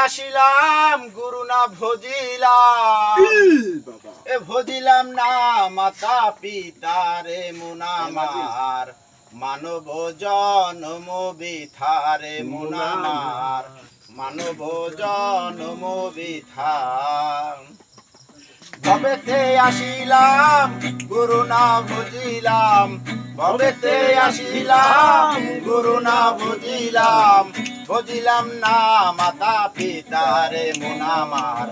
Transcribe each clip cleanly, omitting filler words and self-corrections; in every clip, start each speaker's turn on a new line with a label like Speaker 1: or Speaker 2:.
Speaker 1: আসিলাম গুরু না ভজিলাম এ ভজিলাম না মাতা পিতা রে মুনামার মানব জন্ম বিথারে মুনামার মানব জন্ম বিথা ভবেতে আসিলাম গুরু না ভজিলাম ভবেতে আসিলাম গুরু না ভজিলাম ভজিলাম না মাতা পিতা রে মুনামার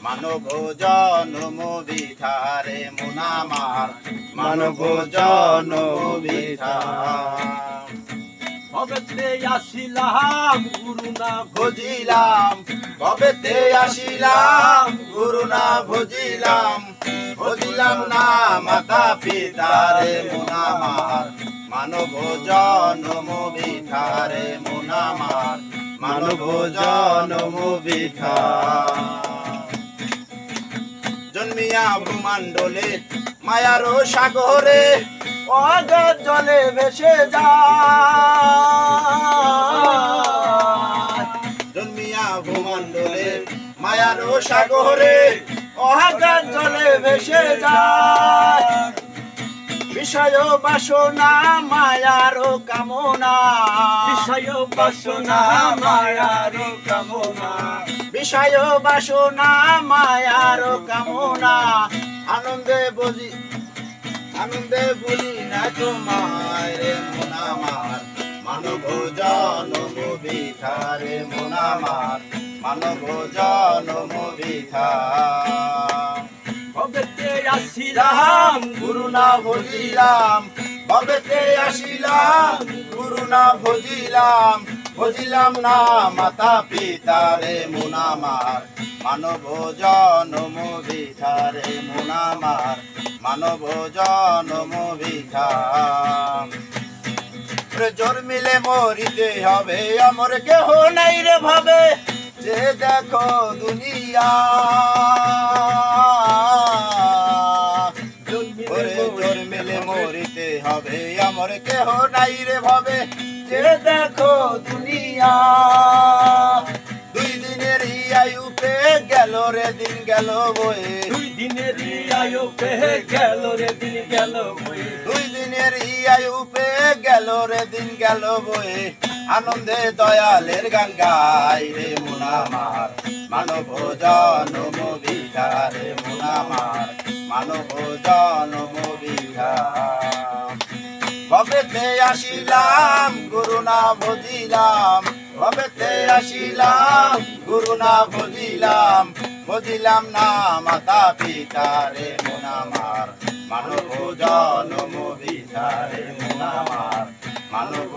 Speaker 1: মানব জন্ম বিথারে মুনামার মানব জন্ম বিথা
Speaker 2: ভবেতে আসিলাম গুরু না
Speaker 1: ভজিলাম ভবেতে আসিলাম গুরু না ভজিলাম ভজিলাম না মাতা পিতা রে মুনামার মানব জন্ম বিথারে মুনামার মানব জন্ম বিথা জন্মিয়া ভূমণ্ডলে মায়ার সাগরে অগাধ জলে ভেসে যায় জন্মিয়া ভূমণ্ডলে মায়ার সাগরে অগাধ জলে ভেসে যায় বিষয় বাসনা মায়ার কামনা
Speaker 2: বিষয় বাসনা মায়ার কামনা
Speaker 1: বিষয় বাসনা মায়ার কামনা আনন্দে বলি না তোমায় রে মুনামার মানব জন্ম বিথারে মুনামার মানব জন্ম বিথা
Speaker 2: ভবেতে আসিলাম
Speaker 1: গুরু না ভজিলাম ভবেতে আসিলাম গুরু না ভজিলাম ভজিলাম না মাতা পিতা রে মুনামার মানব জন্ম বিথারে মুনামার মানব জন্ম বিথা জোর মিলে মরিতে হবে আমার কেহ নাই রে ভাবে যে দেখো দুনিয়া জোর মিলে মরিতে হবে আমার কেহ নাই রে ভাবে যে দেখো দুনিয়া দুই দিনের আয়ু পে গেল রে দিন গেল বয়ে
Speaker 2: দুই দিনের আয়ু পে গেল রে দিন গেল বয়ে
Speaker 1: দুই দিনের আয়ু পে গেল রে দিন গেল বয়ে আনন্দে দয়ালের গান গাই রে মুনামার মানব জন্ম বিথারে মুনামার মানব জন্ম বিথা ভবেতে আসিলাম গুরু না ভজিলাম ভবেতে আসিলাম গুরু না ভজিলাম ভজিলাম না মাতা পিতা রে মুনামার মানব জন্ম বিথারে মুনামার মানব